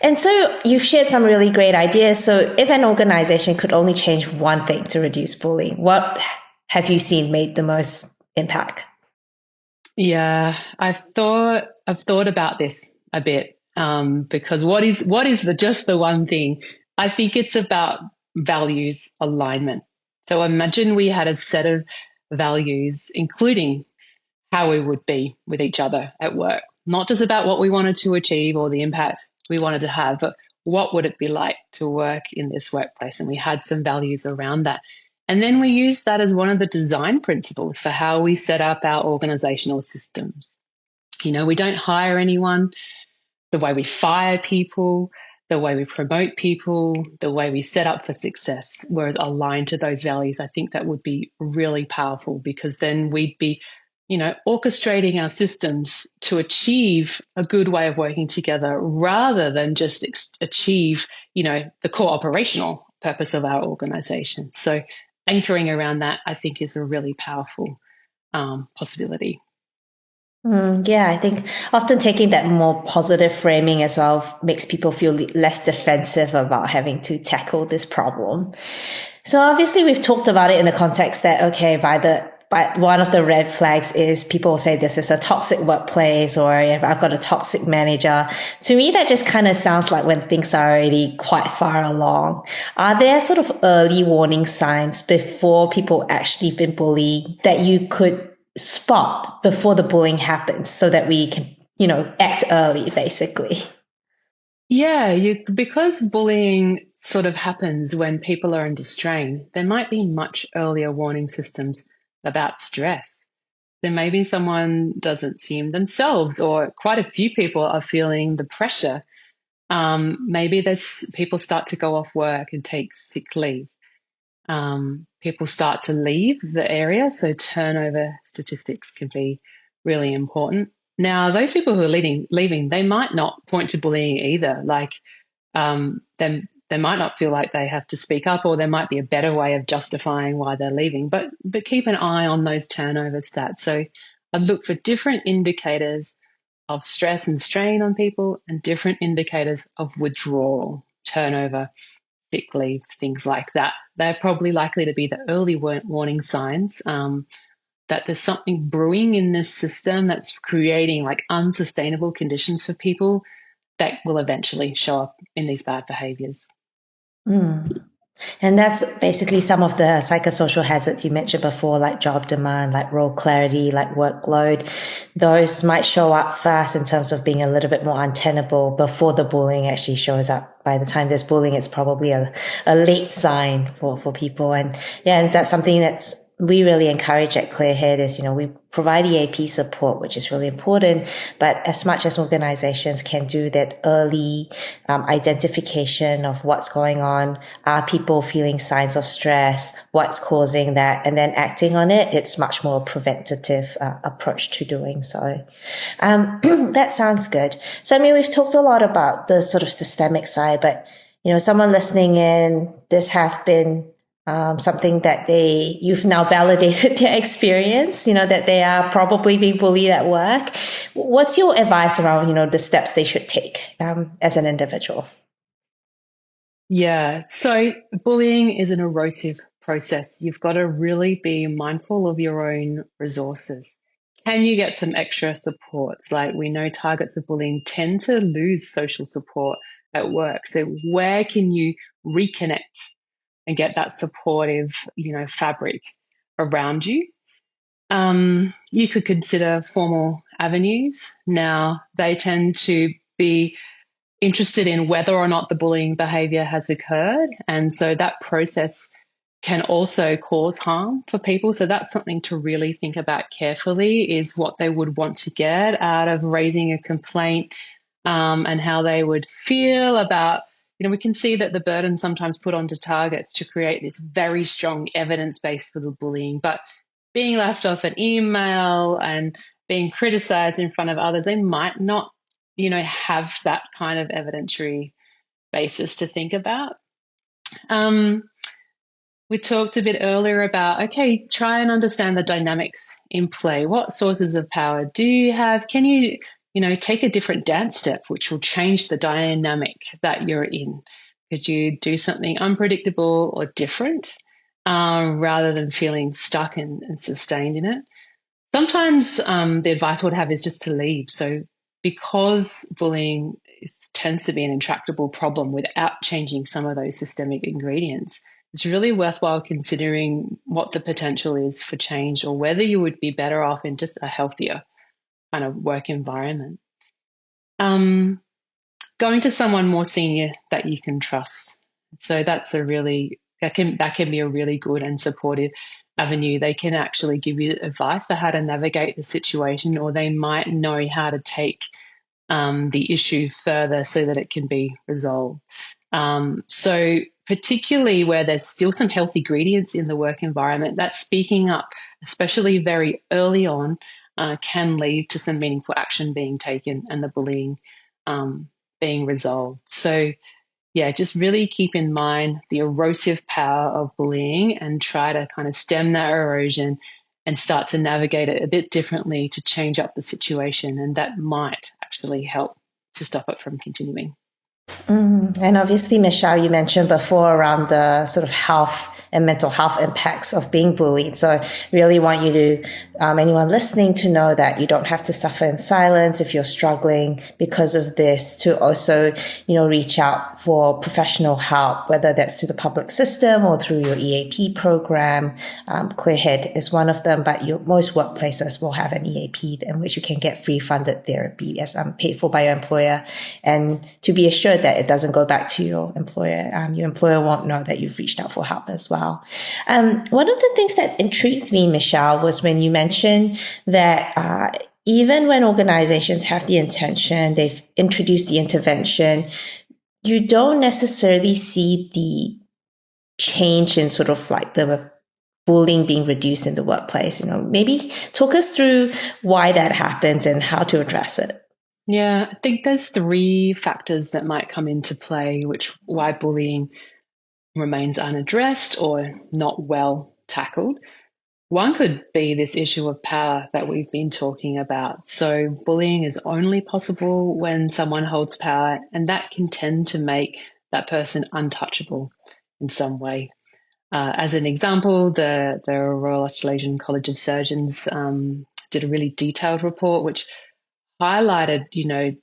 And so you've shared some really great ideas. So if an organization could only change one thing to reduce bullying, what have you seen made the most impact? Yeah, I've thought about this a bit because what is just the one thing? I think it's about values alignment. So imagine we had a set of values, including how we would be with each other at work, not just about what we wanted to achieve or the impact we wanted to have, but what would it be like to work in this workplace? And we had some values around that. And then we use that as one of the design principles for how we set up our organisational systems. We don't hire anyone. The way we fire people, the way we promote people, the way we set up for success, whereas aligned to those values, I think that would be really powerful because then we'd be orchestrating our systems to achieve a good way of working together rather than just achieve, the core operational purpose of our organization. So anchoring around that, I think, is a really powerful possibility. Yeah, I think often taking that more positive framing as well makes people feel less defensive about having to tackle this problem. So obviously we've talked about it in the context that, okay, but one of the red flags is people say this is a toxic workplace or if I've got a toxic manager. To me, that just kind of sounds like when things are already quite far along. Are there sort of early warning signs before people actually been bullied that you could spot before the bullying happens so that we can, act early, basically? Yeah, because bullying sort of happens when people are under strain, there might be much earlier warning systems about stress. Then maybe someone doesn't seem themselves, or quite a few people are feeling the pressure. Maybe people start to go off work and take sick leave. People start to leave the area, so turnover statistics can be really important. Now, those people who are leaving, they might not point to bullying either. Like, they might not feel like they have to speak up, or there might be a better way of justifying why they're leaving. But keep an eye on those turnover stats. So I'd look for different indicators of stress and strain on people and different indicators of withdrawal, turnover, sick leave, things like that. They're probably likely to be the early warning signs that there's something brewing in this system that's creating like unsustainable conditions for people that will eventually show up in these bad behaviours. And that's basically some of the psychosocial hazards you mentioned before, like job demand, like role clarity, like workload. Those might show up fast in terms of being a little bit more untenable before the bullying actually shows up. By the time there's bullying, it's probably a late sign for people. And yeah, and that's something that's we really encourage at Clearhead is, we provide EAP support, which is really important. But as much as organizations can do that early identification of what's going on, are people feeling signs of stress, what's causing that, and then acting on it, it's much more preventative approach to doing so. That sounds good. So, we've talked a lot about the sort of systemic side, but, someone listening in, this have been something that you've now validated their experience, that they are probably being bullied at work. What's your advice around, the steps they should take as an individual? Yeah, so bullying is an erosive process. You've got to really be mindful of your own resources. Can you get some extra supports? Like we know targets of bullying tend to lose social support at work. So where can you reconnect and get that supportive, fabric around you? You could consider formal avenues. Now, they tend to be interested in whether or not the bullying behaviour has occurred. And so that process can also cause harm for people. So that's something to really think about carefully, is what they would want to get out of raising a complaint, and how they would feel about, we can see that the burden sometimes put onto targets to create this very strong evidence base for the bullying. But being left off an email and being criticised in front of others, they might not, have that kind of evidentiary basis to think about. We talked a bit earlier about, okay, try and understand the dynamics in play. What sources of power do you have? Can you, take a different dance step, which will change the dynamic that you're in? Could you do something unpredictable or different, rather than feeling stuck and sustained in it? Sometimes the advice I would have is just to leave. So because bullying tends to be an intractable problem without changing some of those systemic ingredients, it's really worthwhile considering what the potential is for change, or whether you would be better off in just a healthier kind of work environment. Going to someone more senior that you can trust. So that can be a really good and supportive avenue. They can actually give you advice for how to navigate the situation, or they might know how to take the issue further so that it can be resolved. So particularly where there's still some health ingredients in the work environment, that speaking up, especially very early on, can lead to some meaningful action being taken and the bullying being resolved. So yeah, just really keep in mind the erosive power of bullying and try to kind of stem that erosion and start to navigate it a bit differently to change up the situation. And that might actually help to stop it from continuing. And obviously, Michelle, you mentioned before around the sort of health and mental health impacts of being bullied. So I really want you to, anyone listening, to know that you don't have to suffer in silence if you're struggling because of this, to also, reach out for professional help, whether that's through the public system or through your EAP program. Clearhead is one of them, but most workplaces will have an EAP in which you can get free funded therapy as paid for by your employer, and to be assured that it doesn't go back to your employer. Your employer won't know that you've reached out for help as well. One of the things that intrigued me, Michelle, was when you mentioned that even when organizations have the intention, they've introduced the intervention, you don't necessarily see the change in sort of like the bullying being reduced in the workplace. Maybe talk us through why that happens and how to address it. Yeah, I think there's 3 factors that might come into play, why bullying remains unaddressed or not well tackled. One could be this issue of power that we've been talking about. So bullying is only possible when someone holds power, and that can tend to make that person untouchable in some way. As an example, the Royal Australian College of Surgeons did a really detailed report which highlighted,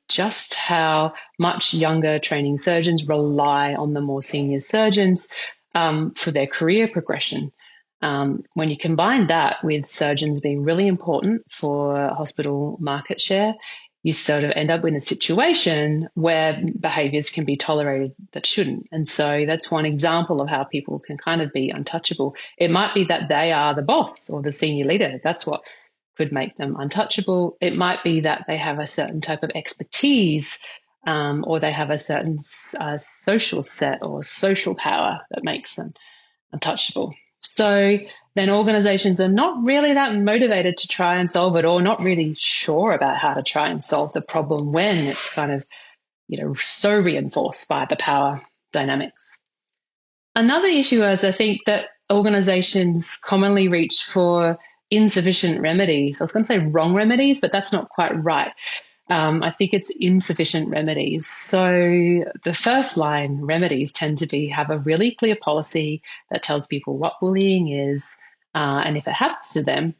just how much younger training surgeons rely on the more senior surgeons for their career progression. When you combine that with surgeons being really important for hospital market share, you sort of end up in a situation where behaviours can be tolerated that shouldn't. And so that's one example of how people can kind of be untouchable. It might be that they are the boss or the senior leader. That's what could make them untouchable. It might be that they have a certain type of expertise, or they have a certain social set or social power that makes them untouchable. So then organizations are not really that motivated to try and solve it, or not really sure about how to try and solve the problem when it's kind of, so reinforced by the power dynamics. Another issue is, I think, that organizations commonly reach for insufficient remedies. I was going to say wrong remedies, but that's not quite right. I think it's insufficient remedies. So the first line remedies tend to have a really clear policy that tells people what bullying is, and if it happens to them,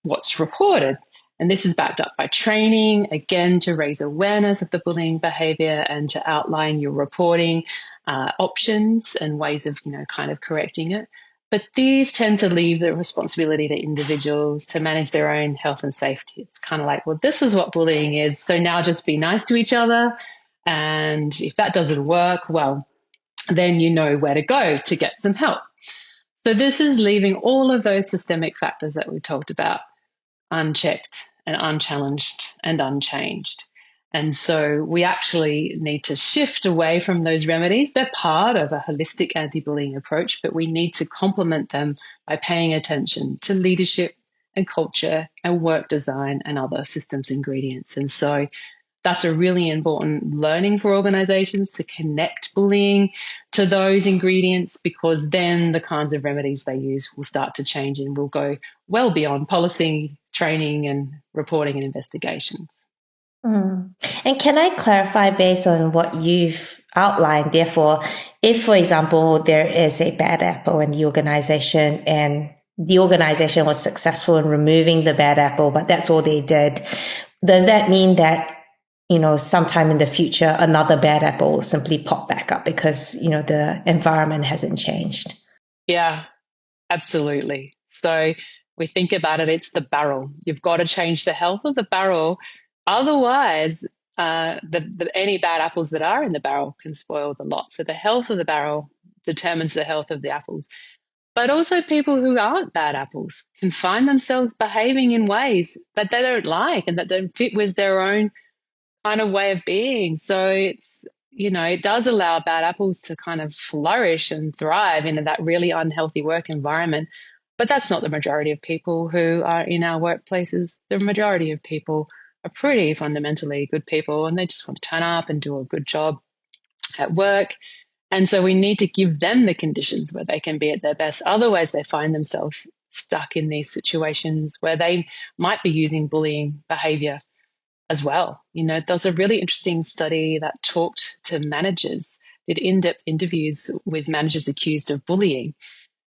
what's reported. And this is backed up by training, again, to raise awareness of the bullying behaviour and to outline your reporting options and ways of, kind of correcting it. But these tend to leave the responsibility to individuals to manage their own health and safety. It's kind of like, well, this is what bullying is, so now just be nice to each other. And if that doesn't work, well, then you know where to go to get some help. So this is leaving all of those systemic factors that we talked about unchecked and unchallenged and unchanged. And so we actually need to shift away from those remedies. They're part of a holistic anti-bullying approach, but we need to complement them by paying attention to leadership and culture and work design and other systems ingredients. And so that's a really important learning for organizations, to connect bullying to those ingredients, because then the kinds of remedies they use will start to change and will go well beyond policy, training and reporting and investigations. And can I clarify, based on what you've outlined, therefore, if, for example, there is a bad apple in the organization and the organization was successful in removing the bad apple, but that's all they did, does that mean that, sometime in the future, another bad apple will simply pop back up because, the environment hasn't changed? Yeah, absolutely. So we think about it, it's the barrel. You've got to change the health of the barrel. Otherwise, any bad apples that are in the barrel can spoil the lot. So the health of the barrel determines the health of the apples. But also people who aren't bad apples can find themselves behaving in ways that they don't like and that don't fit with their own kind of way of being. So it's, it does allow bad apples to kind of flourish and thrive in that really unhealthy work environment. But that's not the majority of people who are in our workplaces. The majority of people are pretty fundamentally good people, and they just want to turn up and do a good job at work. And so we need to give them the conditions where they can be at their best. Otherwise, they find themselves stuck in these situations where they might be using bullying behavior as well. There was a really interesting study that talked to managers, did in-depth interviews with managers accused of bullying.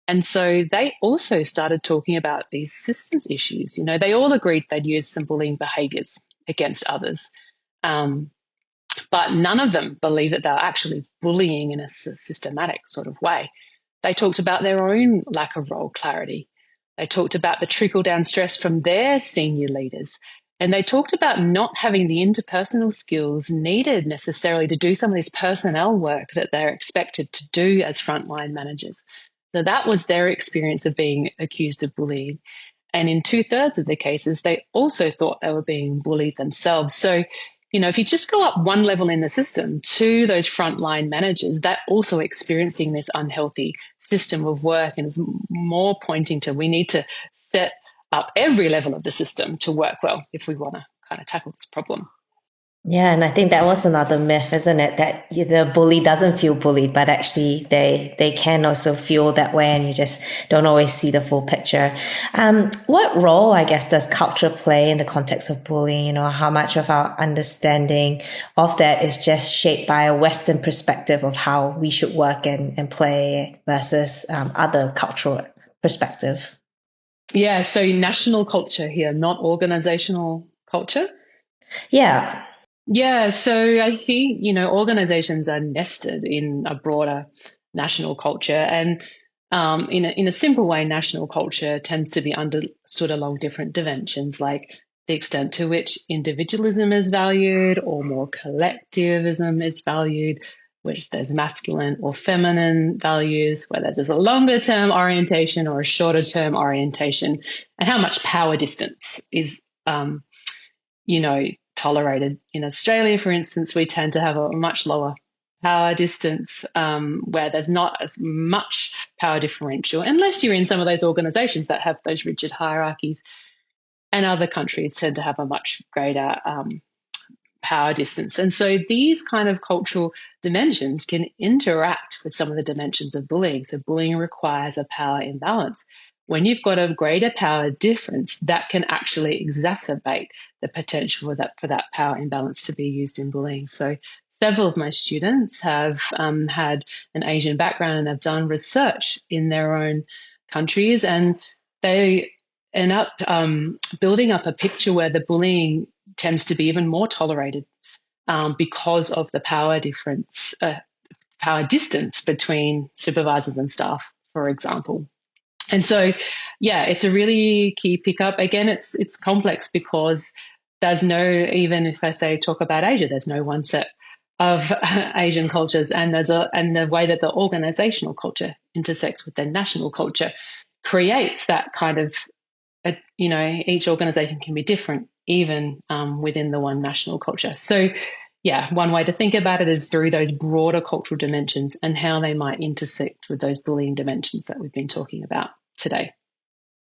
And so they also started talking about these systems issues. They all agreed they'd used some bullying behaviors against others. But none of them believed that they were actually bullying in a systematic sort of way. They talked about their own lack of role clarity. They talked about the trickle-down stress from their senior leaders. And they talked about not having the interpersonal skills needed necessarily to do some of this personnel work that they're expected to do as frontline managers. So that was their experience of being accused of bullying. And in 2/3 of the cases, they also thought they were being bullied themselves. So, if you just go up one level in the system to those frontline managers, they're also experiencing this unhealthy system of work, and is more pointing to, we need to set up every level of the system to work well if we want to kind of tackle this problem. Yeah, and I think that was another myth, isn't it? That the bully doesn't feel bullied, but actually they can also feel that way, and you just don't always see the full picture. What role, I guess, does culture play in the context of bullying? How much of our understanding of that is just shaped by a Western perspective of how we should work and play versus other cultural perspective? Yeah, so national culture here, not organisational culture. Yeah. Yeah, so I think, organisations are nested in a broader national culture. And in a simple way, national culture tends to be understood along different dimensions, like the extent to which individualism is valued or more collectivism is valued, which there's masculine or feminine values, whether there's a longer term orientation or a shorter term orientation, and how much power distance is, tolerated. In Australia, for instance, we tend to have a much lower power distance, where there's not as much power differential, unless you're in some of those organisations that have those rigid hierarchies. And other countries tend to have a much greater power distance. And so these kind of cultural dimensions can interact with some of the dimensions of bullying. So bullying requires a power imbalance. When you've got a greater power difference, that can actually exacerbate the potential for that power imbalance to be used in bullying. So several of my students have had an Asian background and have done research in their own countries, and they end up building up a picture where the bullying tends to be even more tolerated because of the power distance between supervisors and staff, for example. And so, yeah, it's a really key pickup. Again, it's complex because there's even if I say talk about Asia, there's no one set of Asian cultures, and the way that the organisational culture intersects with the national culture creates that kind of, each organisation can be different, even within the one national culture. So, yeah, one way to think about it is through those broader cultural dimensions and how they might intersect with those bullying dimensions that we've been talking about today.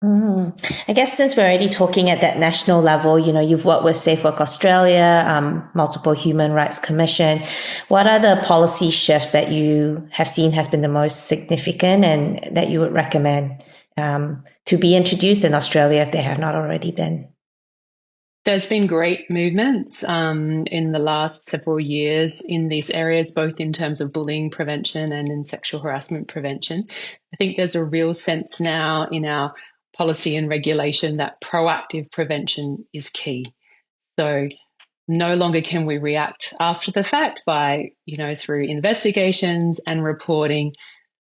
I guess since we're already talking at that national level, you've worked with Safe Work Australia, multiple Human Rights Commission. What are the policy shifts that you have seen has been the most significant and that you would recommend to be introduced in Australia if they have not already been? There's been great movements in the last several years in these areas, both in terms of bullying prevention and in sexual harassment prevention. I think there's a real sense now in our policy and regulation that proactive prevention is key. So no longer can we react after the fact by, through investigations and reporting.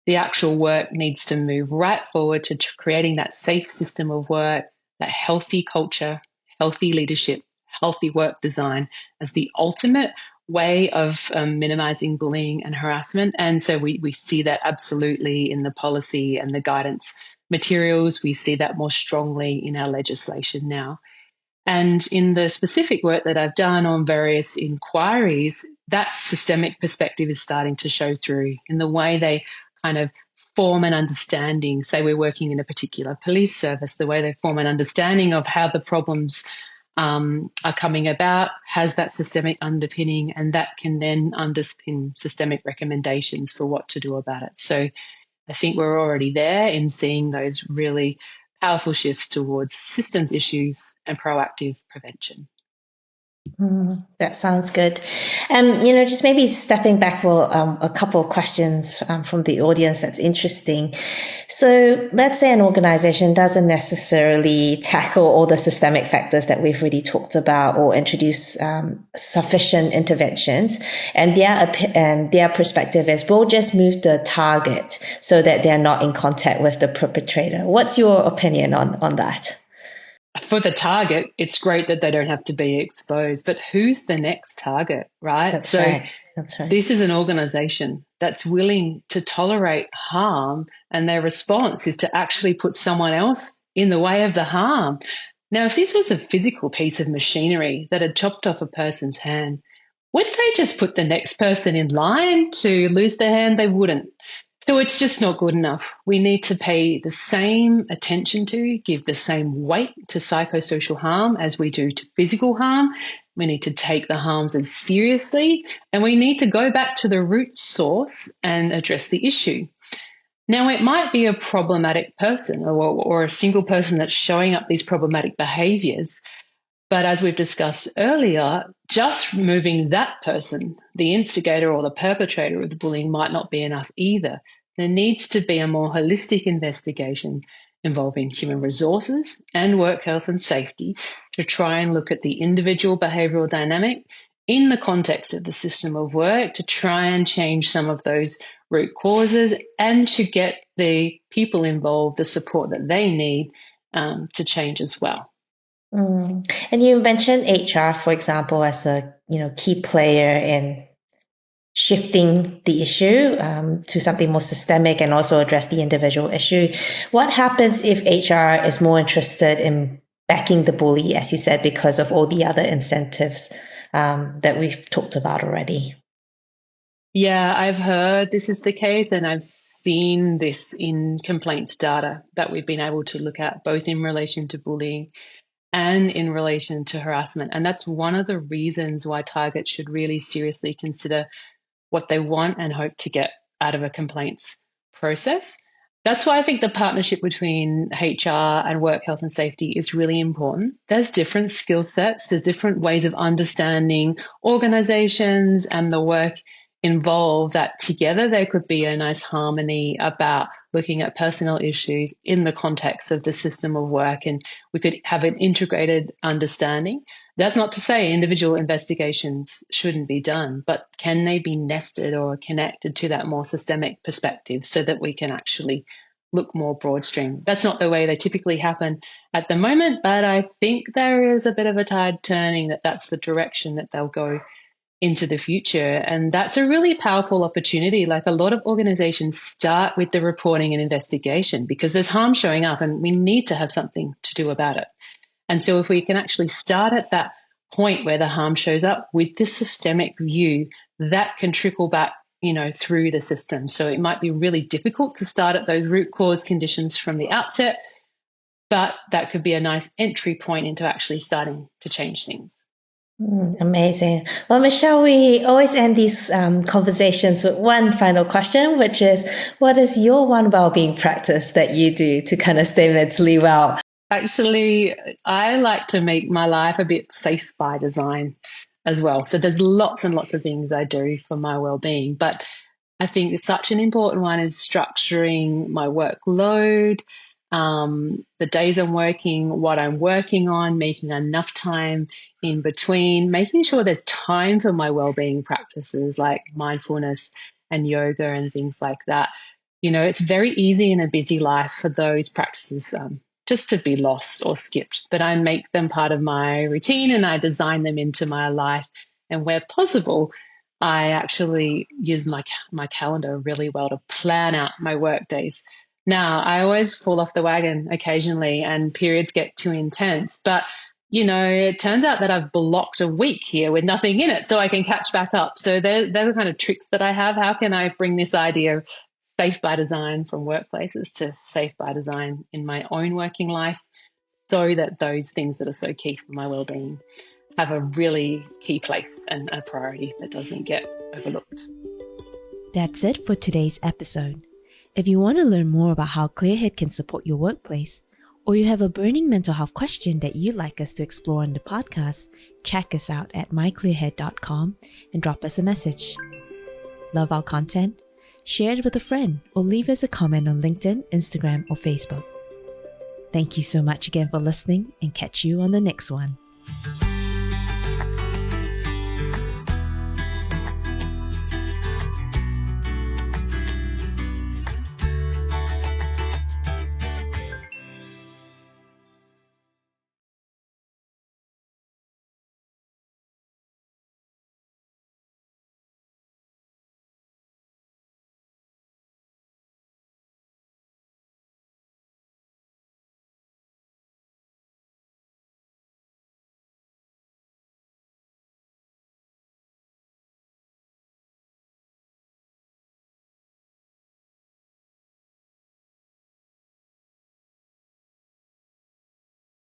The actual work needs to move right forward to creating that safe system of work, that healthy culture, healthy leadership, healthy work design as the ultimate way of minimizing bullying and harassment. And so we see that absolutely in the policy and the guidance materials. We see that more strongly in our legislation now. And in the specific work that I've done on various inquiries, that systemic perspective is starting to show through in the way they kind of form an understanding. Say we're working in a particular police service, the way they form an understanding of how the problems are coming about has that systemic underpinning, and that can then underpin systemic recommendations for what to do about it. So I think we're already there in seeing those really powerful shifts towards systems issues and proactive prevention. That sounds good. Just maybe stepping back for a couple of questions from the audience that's interesting. So let's say an organization doesn't necessarily tackle all the systemic factors that we've already talked about or introduce sufficient interventions, and their perspective is we'll just move the target so that they're not in contact with the perpetrator. What's your opinion on that? For the target, it's great that they don't have to be exposed, but who's the next target, right? That's right. This is an organisation that's willing to tolerate harm, and their response is to actually put someone else in the way of the harm. Now, if this was a physical piece of machinery that had chopped off a person's hand, would they just put the next person in line to lose their hand? They wouldn't. So it's just not good enough. We need to pay the same attention to, give the same weight to psychosocial harm as we do to physical harm. We need to take the harms as seriously, and we need to go back to the root source and address the issue. Now, it might be a problematic person or a single person that's showing up these problematic behaviours, but as we've discussed earlier, just removing that person, the instigator or the perpetrator of the bullying, might not be enough either. There needs to be a more holistic investigation involving human resources and work health and safety to try and look at the individual behavioural dynamic in the context of the system of work to try and change some of those root causes and to get the people involved the support that they need to change as well. And you mentioned HR, for example, as a key player in shifting the issue to something more systemic and also address the individual issue. What happens if HR is more interested in backing the bully, as you said, because of all the other incentives that we've talked about already? Yeah, I've heard this is the case, and I've seen this in complaints data that we've been able to look at, both in relation to bullying and in relation to harassment. And that's one of the reasons why targets should really seriously consider what they want and hope to get out of a complaints process. That's why I think the partnership between HR and work health and safety is really important. There's different skill sets, there's different ways of understanding organisations and the work involved, that together there could be a nice harmony about looking at personal issues in the context of the system of work, and we could have an integrated understanding. That's not to say individual investigations shouldn't be done, but can they be nested or connected to that more systemic perspective so that we can actually look more broad stream? That's not the way they typically happen at the moment, but I think there is a bit of a tide turning that's the direction that they'll go into the future. And that's a really powerful opportunity. Like, a lot of organizations start with the reporting and investigation because there's harm showing up and we need to have something to do about it. And so if we can actually start at that point where the harm shows up with this systemic view, that can trickle back, through the system. So it might be really difficult to start at those root cause conditions from the outset, but that could be a nice entry point into actually starting to change things. Amazing. Well, Michelle, we always end these conversations with one final question, which is, what is your one wellbeing practice that you do to kind of stay mentally well? Actually, I like to make my life a bit safe by design as well. So there's lots and lots of things I do for my wellbeing, but I think such an important one is structuring my workload, the days I'm working, what I'm working on, making enough time in between, making sure there's time for my wellbeing practices like mindfulness and yoga and things like that. It's very easy in a busy life for those practices just to be lost or skipped, but I make them part of my routine and I design them into my life. And where possible, I actually use my calendar really well to plan out my work days. Now, I always fall off the wagon occasionally and periods get too intense, but it turns out that I've blocked a week here with nothing in it so I can catch back up. So they're the kind of tricks that I have. How can I bring this idea of safe by design from workplaces to safe by design in my own working life so that those things that are so key for my well-being have a really key place and a priority that doesn't get overlooked. That's it for today's episode. If you want to learn more about how Clearhead can support your workplace, or you have a burning mental health question that you'd like us to explore on the podcast, check us out at myclearhead.com and drop us a message. Love our content? Share it with a friend or leave us a comment on LinkedIn, Instagram, or Facebook. Thank you so much again for listening, and catch you on the next one.